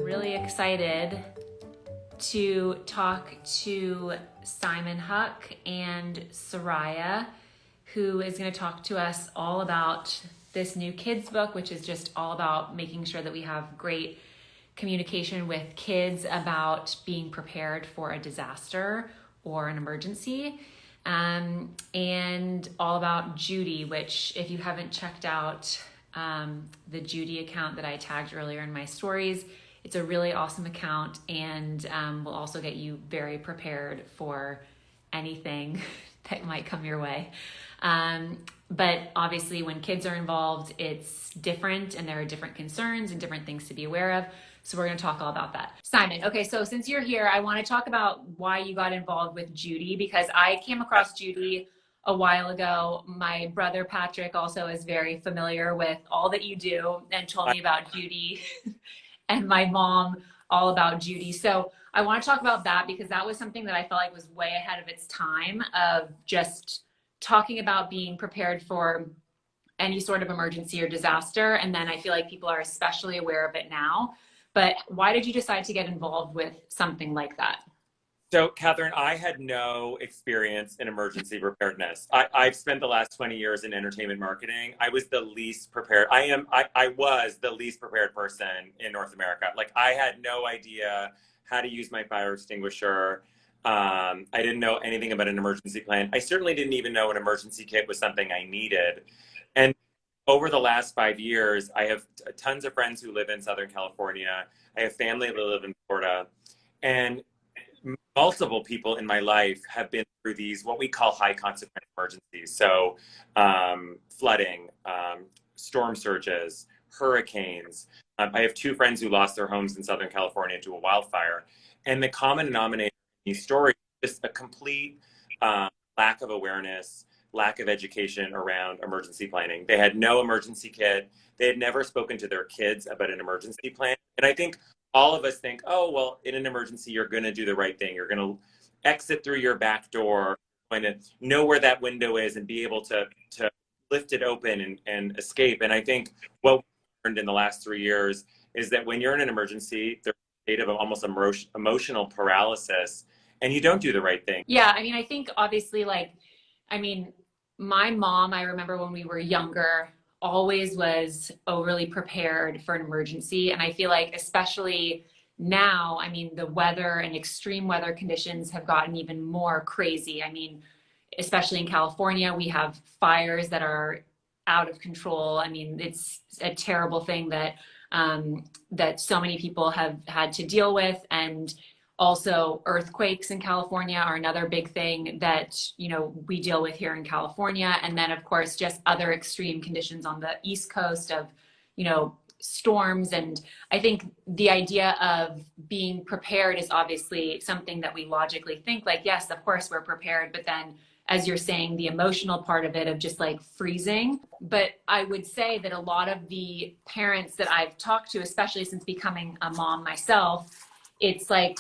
really excited to talk to Simon, Huck and Soraya, who is going to talk to us all about this new kids book, which is just all about making sure that we have great communication with kids about being prepared for a disaster or an emergency. And all about Judy, which if you haven't checked out the Judy account that I tagged earlier in my stories, it's a really awesome account and will also get you very prepared for anything that might come your way. But obviously when kids are involved, it's different and there are different concerns and different things to be aware of. So we're going to talk all about that. Simon, okay, so since you're here, I want to talk about why you got involved with Judy, because I came across Judy a while ago. My brother Patrick also is very familiar with all that you do and told me about Judy and my mom all about Judy. So I want to talk about that because that was something that I felt like was way ahead of its time of just talking about being prepared for any sort of emergency or disaster. And then I feel like people are especially aware of it now. But why did you decide to get involved with something like that? So, Katherine, I had no experience in emergency preparedness. I've spent the last 20 years in entertainment marketing. I was the least prepared. I was the least prepared person in North America. Like, I had no idea how to use my fire extinguisher. I didn't know anything about an emergency plan. I certainly didn't even know an emergency kit was something I needed. And over the last 5 years, I have tons of friends who live in Southern California. I have family that live in Florida. And multiple people in my life have been through these, what we call high consequence emergencies. So flooding, storm surges, hurricanes. I have two friends who lost their homes in Southern California to a wildfire. And the common denominator in these stories is just a complete lack of awareness, lack of education around emergency planning. They had no emergency kit. They had never spoken to their kids about an emergency plan. And I think all of us think, oh, well, in an emergency, you're going to do the right thing. You're going to exit through your back door, going to know where that window is and be able to lift it open and escape. And I think what we learned in the last 3 years is that when you're in an emergency, there's a state of almost emotional paralysis and you don't do the right thing. Yeah, I mean, I think obviously my mom, I remember when we were younger, always was overly prepared for an emergency. And I feel like especially now, I mean, the weather and extreme weather conditions have gotten even more crazy. I mean, especially in California, we have fires that are out of control. I mean, it's a terrible thing that that so many people have had to deal with. And also earthquakes in California are another big thing that, you know, we deal with here in California. And then of course, just other extreme conditions on the East Coast of, you know, storms. And I think the idea of being prepared is obviously something that we logically think like, yes, of course we're prepared. But then as you're saying, the emotional part of it of just like freezing. But I would say that a lot of the parents that I've talked to, especially since becoming a mom myself, it's like,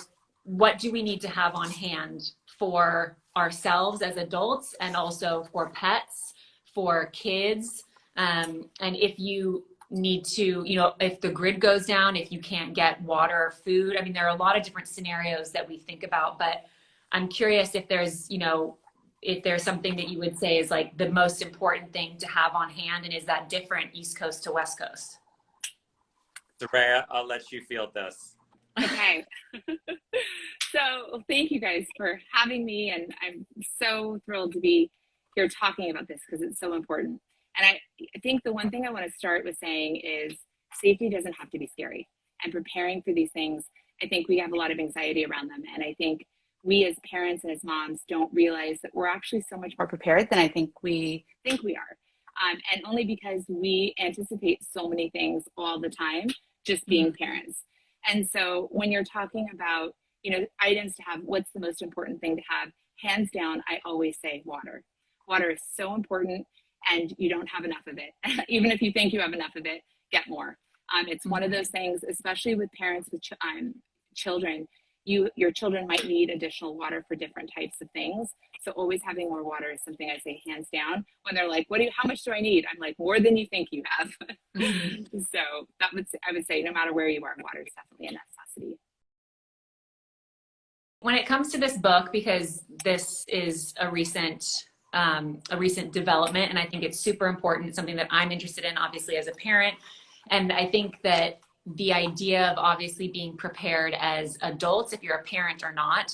what do we need to have on hand for ourselves as adults and also for pets, for kids? And if you need to, you know, if the grid goes down, if you can't get water or food, I mean, there are a lot of different scenarios that we think about, but I'm curious if there's, you know, if there's something that you would say is like the most important thing to have on hand, and is that different East Coast to West Coast? Soraya, I'll let you field this. Okay. So thank you guys for having me. And I'm so thrilled to be here talking about this because it's so important. And I think the one thing I want to start with saying is safety doesn't have to be scary. And preparing for these things, I think we have a lot of anxiety around them. And I think we as parents and as moms don't realize that we're actually so much more prepared than I think we are. And only because we anticipate so many things all the time, just being parents. And so when you're talking about, you know, items to have, what's the most important thing to have? Hands down, I always say water. Water is so important and you don't have enough of it. Even if you think you have enough of it, get more. It's one of those things, especially with parents with children, your children might need additional water for different types of things. So always having more water is something I say hands down. When they're like, how much do I need? I'm like, more than you think you have. So I would say no matter where you are, water is definitely a necessity. curiosity. When it comes to this book, because this is a recent development, and I think it's super important, it's something that I'm interested in, obviously, as a parent. And I think that the idea of obviously being prepared as adults, if you're a parent or not,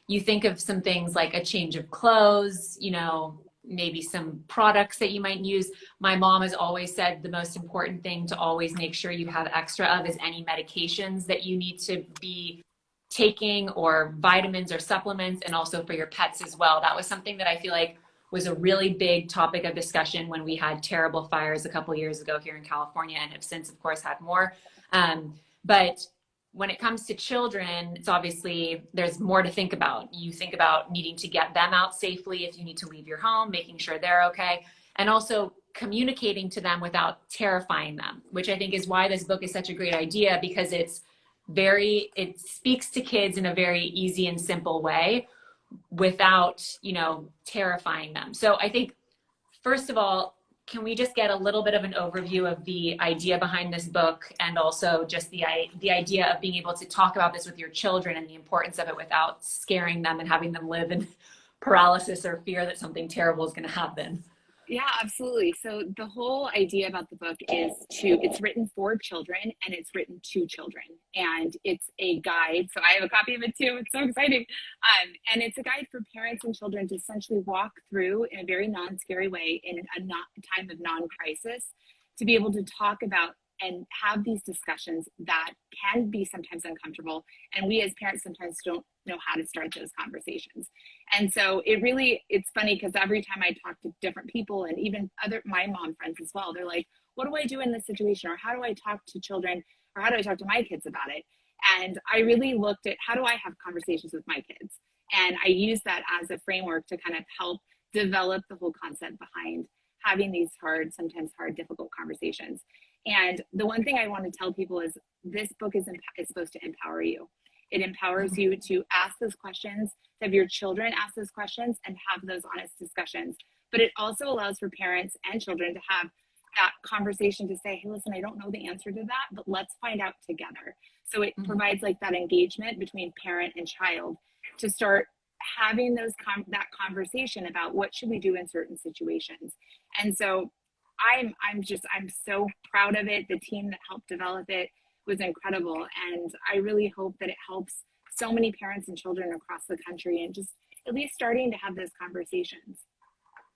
you think of some things like a change of clothes, you know, maybe some products that you might use. My mom has always said the most important thing to always make sure you have extra of is any medications that you need to be taking, or vitamins or supplements, and also for your pets as well. That was something that I feel like was a really big topic of discussion when we had terrible fires a couple years ago here in California, and have since, of course, had more. But when it comes to children, it's obviously, there's more to think about. You think about needing to get them out safely if you need to leave your home, making sure they're okay, and also communicating to them without terrifying them, which I think is why this book is such a great idea, because it speaks to kids in a very easy and simple way without, you know, terrifying them. So I think, first of all, can we just get a little bit of an overview of the idea behind this book, and also just the idea of being able to talk about this with your children and the importance of it without scaring them and having them live in paralysis or fear that something terrible is going to happen? Yeah, absolutely. So the whole idea about the book is it's written for children, and it's written to children, and it's a guide. So I have a copy of it too. It's so exciting. And it's a guide for parents and children to essentially walk through in a very non-scary way in a time of non-crisis, to be able to talk about and have these discussions that can be sometimes uncomfortable. And we as parents sometimes don't know how to start those conversations. And so it's funny, because every time I talk to different people, and even my mom friends as well, they're like, what do I do in this situation? Or how do I talk to children? Or how do I talk to my kids about it? And I really looked at, how do I have conversations with my kids? And I use that as a framework to kind of help develop the whole concept behind having these sometimes hard, difficult conversations. And the one thing I want to tell people is this book is supposed to empower you. It empowers you to ask those questions, to have your children ask those questions and have those honest discussions. But it also allows for parents and children to have that conversation, to say, hey, listen, I don't know the answer to that, but let's find out together. So it provides like that engagement between parent and child to start having that conversation about what should we do in certain situations. And so I'm so proud of it. The team that helped develop it was incredible. And I really hope that it helps so many parents and children across the country, and just at least starting to have those conversations.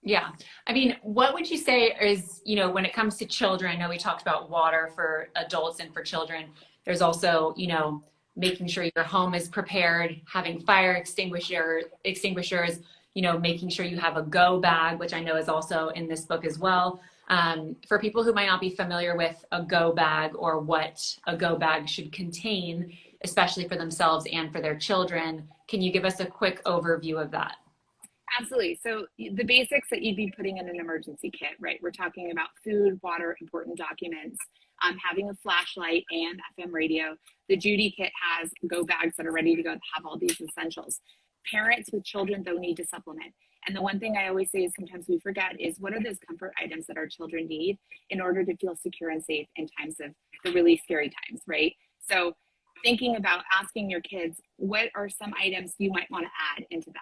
Yeah. I mean, what would you say is, you know, when it comes to children, I know we talked about water for adults and for children. There's also, you know, making sure your home is prepared, having fire extinguishers, you know, making sure you have a go bag, which I know is also in this book as well. For people who might not be familiar with a go bag, or what a go bag should contain, especially for themselves and for their children, can you give us a quick overview of that? Absolutely. So the basics that you'd be putting in an emergency kit, right? We're talking about food, water, important documents, having a flashlight and FM radio. The Judy kit has go bags that are ready to go that have all these essentials. Parents with children, though, need to supplement. And the one thing I always say is sometimes we forget is, what are those comfort items that our children need in order to feel secure and safe in times of the really scary times, right? So thinking about asking your kids, what are some items you might want to add into that?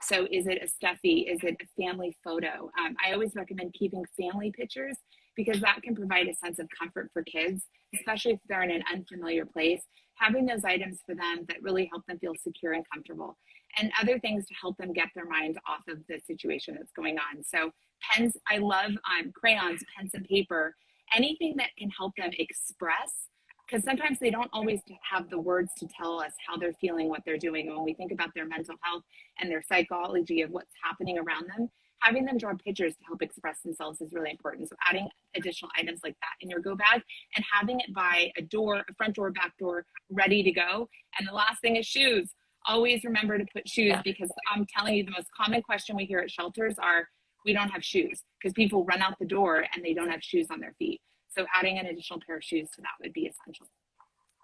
So is it a stuffy? Is it a family photo? I always recommend keeping family pictures, because that can provide a sense of comfort for kids, especially if they're in an unfamiliar place. Having those items for them that really help them feel secure and comfortable, and other things to help them get their mind off of the situation that's going on. So pens, I love crayons, pens and paper, anything that can help them express, because sometimes they don't always have the words to tell us how they're feeling, what they're doing. And when we think about their mental health and their psychology of what's happening around them, having them draw pictures to help express themselves is really important. So adding additional items like that in your go bag, and having it by a door, a front door, back door, ready to go. And the last thing is shoes. Always remember to put shoes, because I'm telling you, the most common question we hear at shelters are, we don't have shoes, because people run out the door and they don't have shoes on their feet. So adding an additional pair of shoes to that would be essential.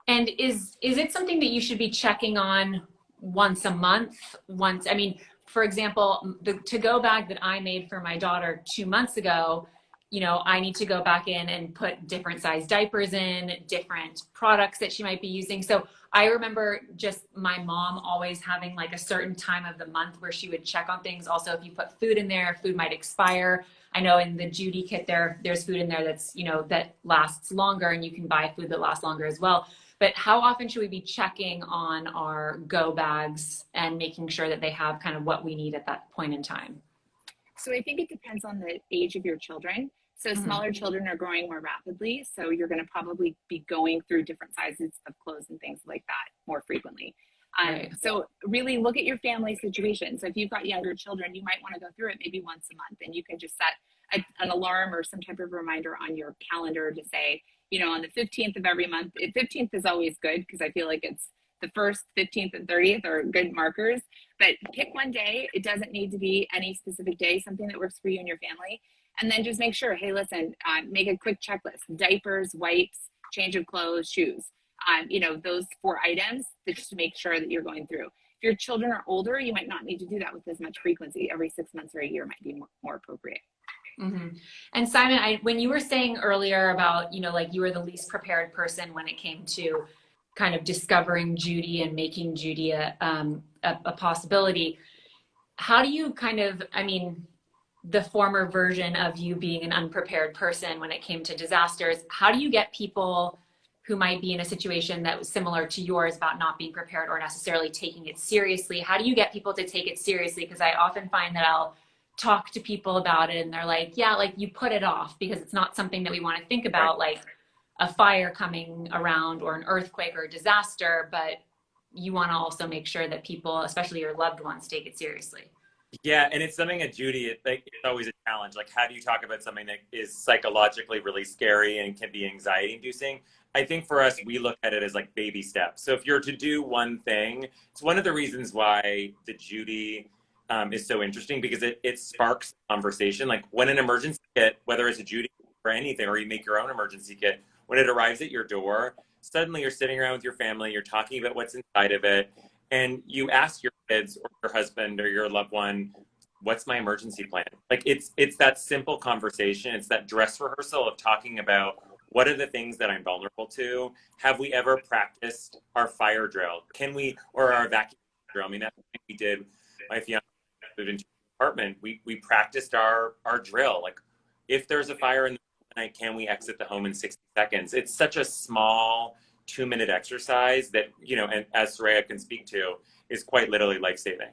And is it something that you should be checking on once a month? I mean, for example, the to-go bag that I made for my daughter 2 months ago, you know, I need to go back in and put different size diapers in, different products that she might be using. So I remember just my mom always having like a certain time of the month where she would check on things. Also, if you put food in there, food might expire. I know in the Judy kit there's food in there that's, you know, that lasts longer, and you can buy food that lasts longer as well. But how often should we be checking on our go bags and making sure that they have kind of what we need at that point in time? So I think it depends on the age of your children. So smaller children are growing more rapidly. So you're going to probably be going through different sizes of clothes and things like that more frequently. Right. So really look at your family situation. So if you've got younger children, you might want to go through it maybe once a month, and you can just set an alarm or some type of reminder on your calendar to say, you know, on the 15th of every month. 15th is always good because I feel like it's the 1st, 15th, and 30th are good markers. But pick one day. It doesn't need to be any specific day, something that works for you and your family. And then just make sure, hey, listen, make a quick checklist: diapers, wipes, change of clothes, shoes. You know, those 4 items just to make sure that you're going through. If your children are older, you might not need to do that with as much frequency. Every 6 months or a year might be more appropriate. Mm-hmm. And Simon, when you were saying earlier about, you know, like you were the least prepared person when it came to kind of discovering Judy and making Judy a possibility, how do you kind of, I mean, the former version of you being an unprepared person when it came to disasters, how do you get people who might be in a situation that was similar to yours about not being prepared or necessarily taking it seriously? How do you get people to take it seriously? Because I often find that I'll talk to people about it and they're like, yeah, like you put it off because it's not something that we want to think about, like a fire coming around or an earthquake or a disaster, but you want to also make sure that people, especially your loved ones, take it seriously. Yeah, and it's something at Judy, it's always a challenge. Like, how do you talk about something that is psychologically really scary and can be anxiety inducing? I think for us, we look at it as like baby steps. So if you're to do one thing, it's one of the reasons why the Judy is so interesting, because it sparks conversation. Like when an emergency kit, whether it's a Judy or anything, or you make your own emergency kit, when it arrives at your door, suddenly you're sitting around with your family, you're talking about what's inside of it, and you ask your kids or your husband or your loved one, what's my emergency plan? Like it's that simple conversation. It's that dress rehearsal of talking about what are the things that I'm vulnerable to? Have we ever practiced our fire drill? Can we, or our vacuum drill? I mean, that's what we did. My fiance moved into an apartment. We practiced our drill. Like if there's a fire in the night, can we exit the home in 60 seconds? It's such a small 2-minute exercise that, you know, and as Soraya can speak to, is quite literally life-saving.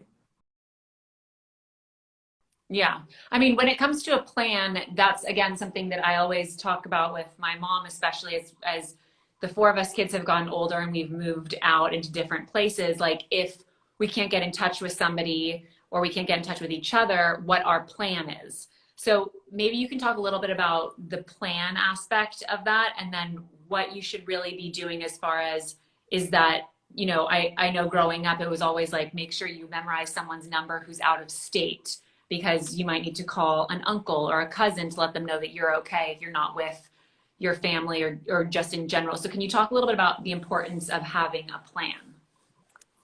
Yeah. I mean, when it comes to a plan, that's again something that I always talk about with my mom, especially as the 4 of us kids have gotten older and we've moved out into different places. Like if we can't get in touch with somebody or we can't get in touch with each other, what our plan is. So maybe you can talk a little bit about the plan aspect of that, and then what you should really be doing as far as is that, you know, I know growing up, it was always like, make sure you memorize someone's number who's out of state, because you might need to call an uncle or a cousin to let them know that you're okay if you're not with your family or just in general. So can you talk a little bit about the importance of having a plan?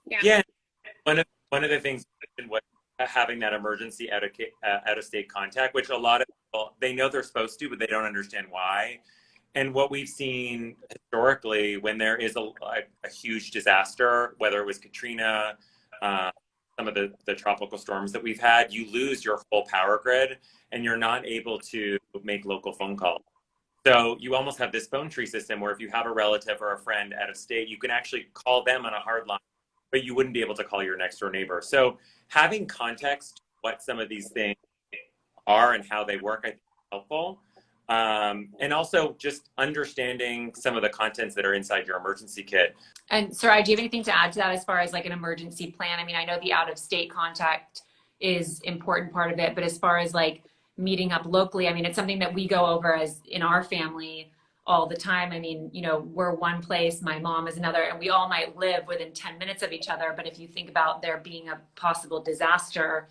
Yeah. One of the things was having that emergency out of state contact, which a lot of people, they know they're supposed to, but they don't understand why. And what we've seen historically, when there is a huge disaster, whether it was Katrina, some of the tropical storms that we've had, you lose your whole power grid and you're not able to make local phone calls. So you almost have this phone tree system where if you have a relative or a friend out of state, you can actually call them on a hard line, but you wouldn't be able to call your next door neighbor. So having context, what some of these things are and how they work, I think is helpful. And also just understanding some of the contents that are inside your emergency kit. And Soraya, do you have anything to add to that as far as like an emergency plan? I mean, I know the out of state contact is important part of it, but as far as like meeting up locally, I mean, it's something that we go over as in our family all the time. I mean, you know, we're one place, my mom is another, and we all might live within 10 minutes of each other. But if you think about there being a possible disaster,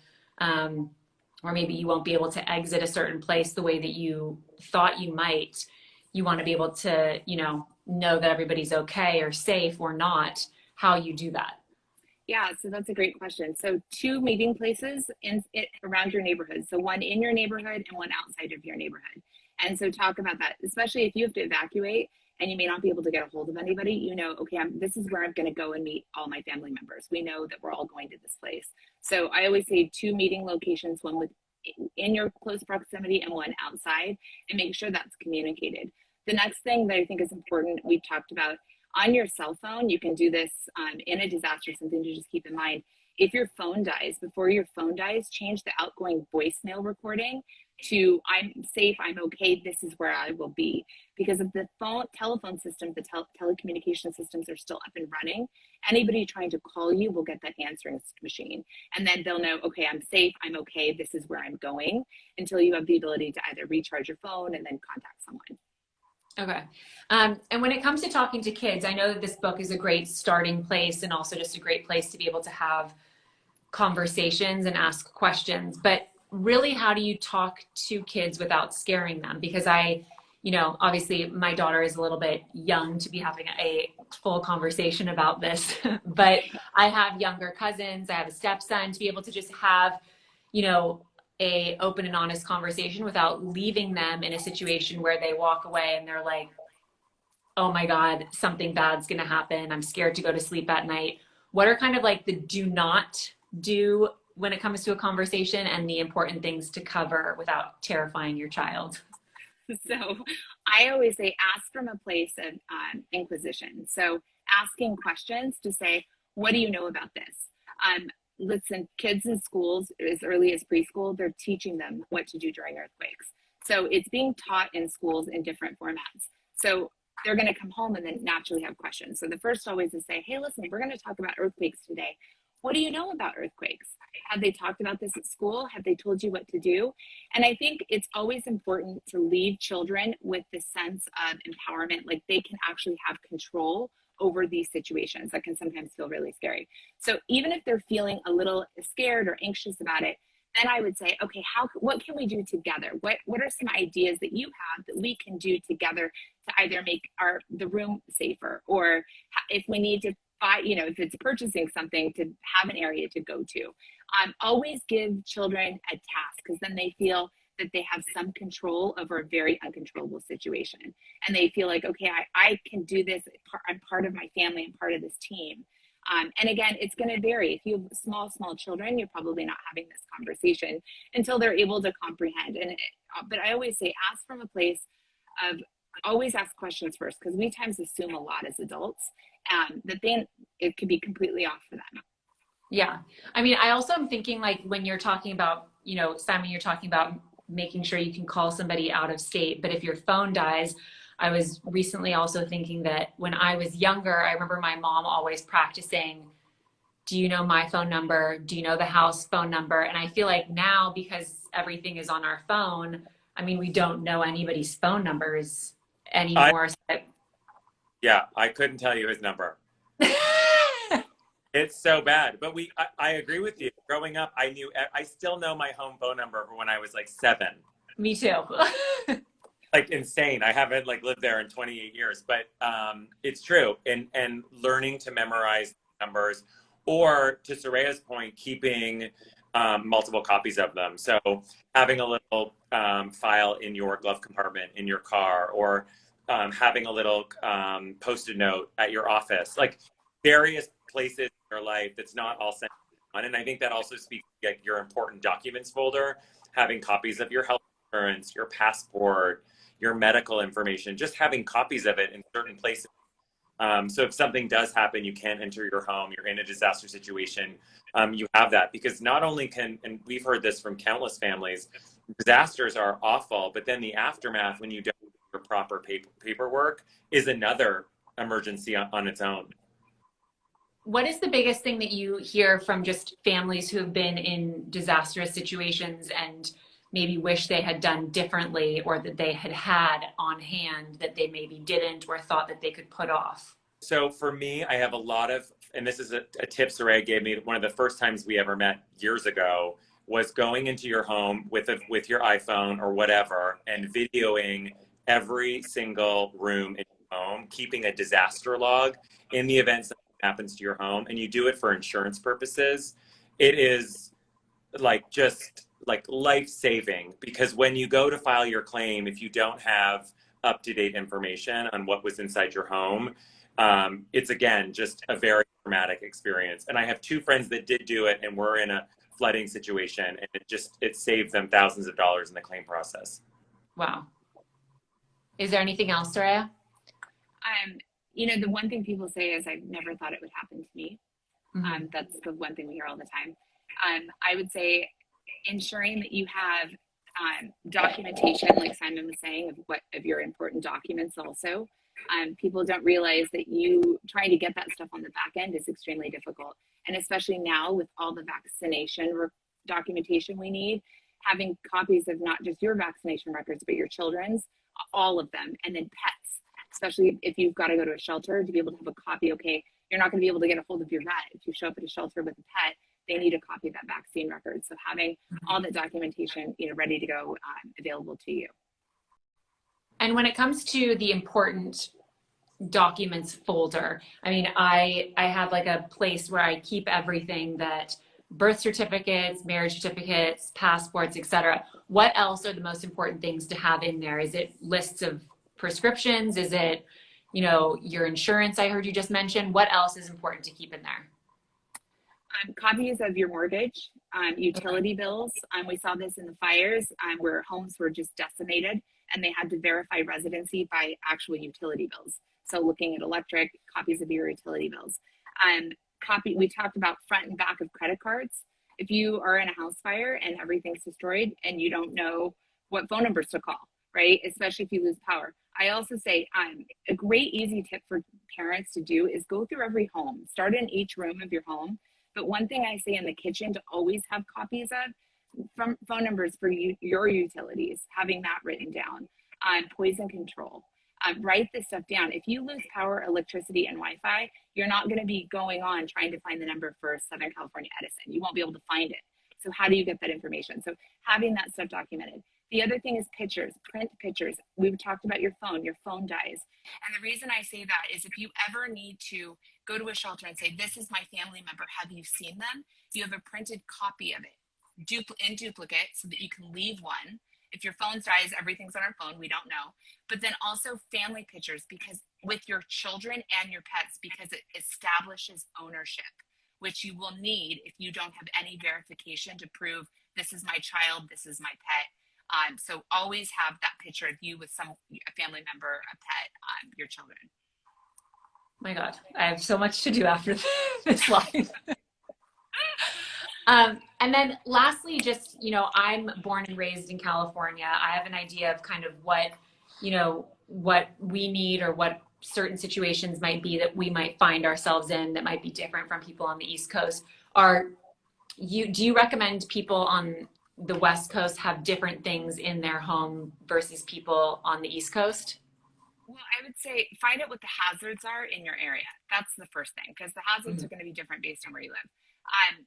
or maybe you won't be able to exit a certain place the way that you thought you might, you want to be able to, you know that everybody's okay or safe or not, how you do that. Yeah, so that's a great question. So 2 meeting places around your neighborhood. So one in your neighborhood and one outside of your neighborhood. And so talk about that, especially if you have to evacuate and you may not be able to get a hold of anybody. You know, okay, this is where I'm going to go and meet all my family members. We know that we're all going to this place. So I always say 2 meeting locations, one in your close proximity and one outside, and make sure that's communicated. The next thing that I think is important, we've talked about, on your cell phone, you can do this in a disaster, something to just keep in mind. If your phone dies, before your phone dies, change the outgoing voicemail recording to "I'm safe, I'm okay, this is where I will be." Because if the telephone systems, the telecommunication systems are still up and running, anybody trying to call you will get that answering machine. And then they'll know, okay, I'm safe, I'm okay, this is where I'm going, until you have the ability to either recharge your phone and then contact someone. Okay. And when it comes to talking to kids, I know that this book is a great starting place and also just a great place to be able to have conversations and ask questions. But really, how do you talk to kids without scaring them? Because obviously my daughter is a little bit young to be having a full conversation about this, but I have younger cousins, I have a stepson, to be able to just have, a open and honest conversation without leaving them in a situation where they walk away and they're like, oh my God, something bad's going to happen. I'm scared to go to sleep at night. What are kind of like the do not do when it comes to a conversation, and the important things to cover without terrifying your child? So I always say ask from a place of inquisition. So asking questions to say, what do you know about this? Listen, kids in schools as early as preschool, they're teaching them what to do during earthquakes. So it's being taught in schools in different formats. So they're going to come home and then naturally have questions. So the first always is say, hey, listen, we're going to talk about earthquakes today. What do you know about earthquakes? Have they talked about this at school? Have they told you what to do? And I think it's always important to leave children with the sense of empowerment, like they can actually have control over these situations that can sometimes feel really scary. So even if they're feeling a little scared or anxious about it, then I would say, okay, what can we do together? What are some ideas that you have that we can do together to either make the room safer, or if we need to buy, if it's purchasing something, to have an area to go to. Always give children a task, because then they feel that they have some control over a very uncontrollable situation. And they feel like, okay, I can do this. I'm part of my family. I'm part of this team. And again, it's going to vary. If you have small children, you're probably not having this conversation until they're able to comprehend. But I always say, ask from a place of, always ask questions first, because we times assume a lot as adults, that then it could be completely off for them. Yeah. I mean, I also am thinking, like, when you're talking about, Simon, you're talking about making sure you can call somebody out of state, but if your phone dies, I was recently also thinking that when I was younger, I remember my mom always practicing, do you know my phone number? Do you know the house phone number? And I feel like now, because everything is on our phone, I mean, we don't know anybody's phone numbers anymore. Yeah, I couldn't tell you his number. It's so bad. But I agree with you. Growing up, I still know my home phone number from when I was like 7. Me too. Like insane. I haven't lived there in 28 years, but it's true. And learning to memorize numbers, or to Soraya's point, keeping multiple copies of them. So having a little file in your glove compartment in your car, or having a little Post-it note at your office, like various places in your life that's not all sent on. And I think that also speaks to your important documents folder, having copies of your health insurance, your passport, your medical information, just having copies of it in certain places. So if something does happen, you can't enter your home, you're in a disaster situation, you have that. Because not only and we've heard this from countless families, disasters are awful, but then the aftermath, when you don't do your proper paperwork, is another emergency on its own. What is the biggest thing that you hear from just families who have been in disastrous situations and maybe wish they had done differently, or that they had on hand that they maybe didn't, or thought that they could put off? So for me, I have a lot of, and this is a tip Soraya gave me, one of the first times we ever met years ago, was going into your home with your iPhone or whatever and videoing every single room in your home, keeping a disaster log in the event something happens to your home, and you do it for insurance purposes. It is like just like life-saving, because when you go to file your claim, if you don't have up-to-date information on what was inside your home, it's again just a very traumatic experience. And I have two friends that did do it and were in a flooding situation, and it saved them thousands of dollars in the claim process. Wow. Is there anything else, Soraya? You know, the one thing people say is, I've never thought it would happen to me. That's the one thing we hear all the time. I would say ensuring that you have documentation, like Simon was saying, of your important documents also. People don't realize that you trying to get that stuff on the back end is extremely difficult. And especially now with all the vaccination documentation we need, having copies of not just your vaccination records, but your children's, all of them, and then pets, especially if you've got to go to a shelter, to be able to have a copy. Okay, you're not going to be able to get a hold of your vet. If you show up at a shelter with a pet, they need a copy of that vaccine record. So having all the documentation, you know, ready to go, available to you. And when it comes to the important documents folder, I mean, I have like a place where I keep everything, that birth certificates, marriage certificates, passports, etc. What else are the most important things to have in there? Is it lists of prescriptions? Is it, you know, your insurance I heard you just mention? What else is important to keep in there? Copies of your mortgage, utility bills. We saw this in the fires where homes were just decimated and they had to verify residency by actual utility bills. So looking at electric, copies of your utility bills. We talked about front and back of credit cards. If you are in a house fire and everything's destroyed and you don't know what phone numbers to call, right? Especially if you lose power. I also say a great easy tip for parents to do is go through every home, start in each room of your home. But one thing I say in the kitchen to always have copies of, from phone numbers for your utilities, having that written down, poison control. Write this stuff down. If you lose power, electricity, and Wi-Fi, you're not going to be going on trying to find the number for Southern California Edison. You won't be able to find it. So how do you get that information? So having that stuff documented. The other thing is pictures, print pictures. We've talked about your phone dies. And the reason I say that is if you ever need to go to a shelter and say, this is my family member, have you seen them? You have a printed copy of it in duplicate so that you can leave one. If your phone dies, everything's on our phone, we don't know. But then also family pictures, because with your children and your pets, because it establishes ownership, which you will need if you don't have any verification to prove this is my child, this is my pet. So always have that picture of you with a family member, a pet, your children. My God, I have so much to do after this life. And then lastly, just, you know, I'm born and raised in California. I have an idea of kind of what, you know, what we need or what certain situations might be that we might find ourselves in that might be different from people on the East Coast. Do you recommend people on the West Coast have different things in their home versus people on the East Coast? Well, I would say find out what the hazards are in your area. That's the first thing, because the hazards are going to be different based on where you live.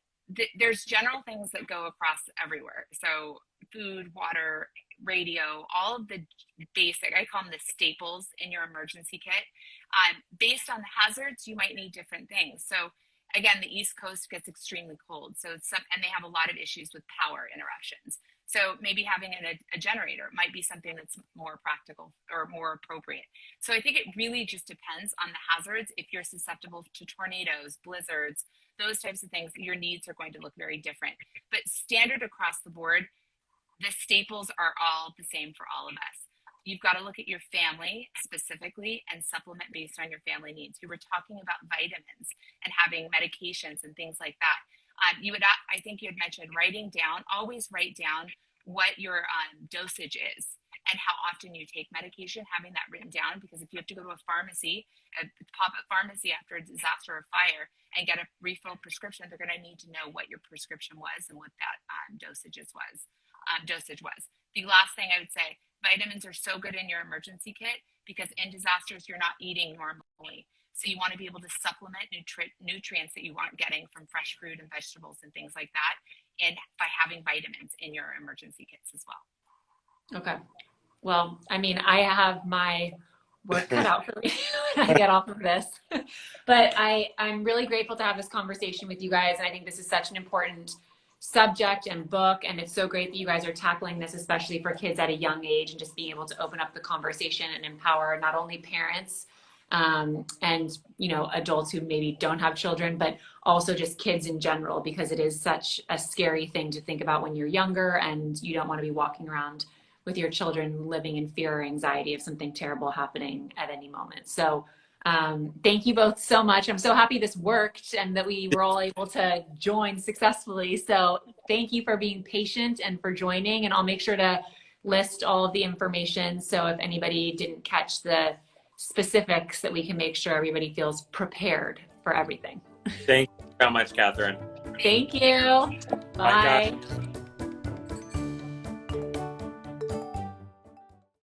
There's general things that go across everywhere. So food, water, radio, all of the basic, I call them the staples in your emergency kit. Based on the hazards, you might need different things. So again, the East Coast gets extremely cold. So and they have a lot of issues with power interruptions. So maybe having a generator might be something that's more practical or more appropriate. So I think it really just depends on the hazards. If you're susceptible to tornadoes, blizzards, those types of things, your needs are going to look very different. But standard across the board, the staples are all the same for all of us. You've got to look at your family specifically and supplement based on your family needs. We were talking about vitamins and having medications and things like that. I think you had mentioned always write down what your dosage is and how often you take medication, having that written down, because if you have to go to a pharmacy, a pop-up pharmacy after a disaster or fire and get a refill prescription, they're going to need to know what your prescription was and what that dosage was. The last thing I would say, vitamins are so good in your emergency kit because in disasters, you're not eating normally. So you want to be able to supplement nutrients that you aren't getting from fresh fruit and vegetables and things like that, and by having vitamins in your emergency kits as well. Okay. Well, I mean, I have my work cut out for me when I get off of this, but I'm really grateful to have this conversation with you guys. And I think this is such an important subject and book. And it's so great that you guys are tackling this, especially for kids at a young age, and just being able to open up the conversation and empower not only parents and, you know, adults who maybe don't have children, but also just kids in general, because it is such a scary thing to think about when you're younger, and you don't want to be walking around with your children living in fear or anxiety of something terrible happening at any moment. So thank you both so much. I'm so happy this worked and that we were all able to join successfully. So thank you for being patient and for joining. And I'll make sure to list all of the information, so if anybody didn't catch the specifics, that we can make sure everybody feels prepared for everything. Thank you so much, Katherine. Thank you. Bye. Bye, guys.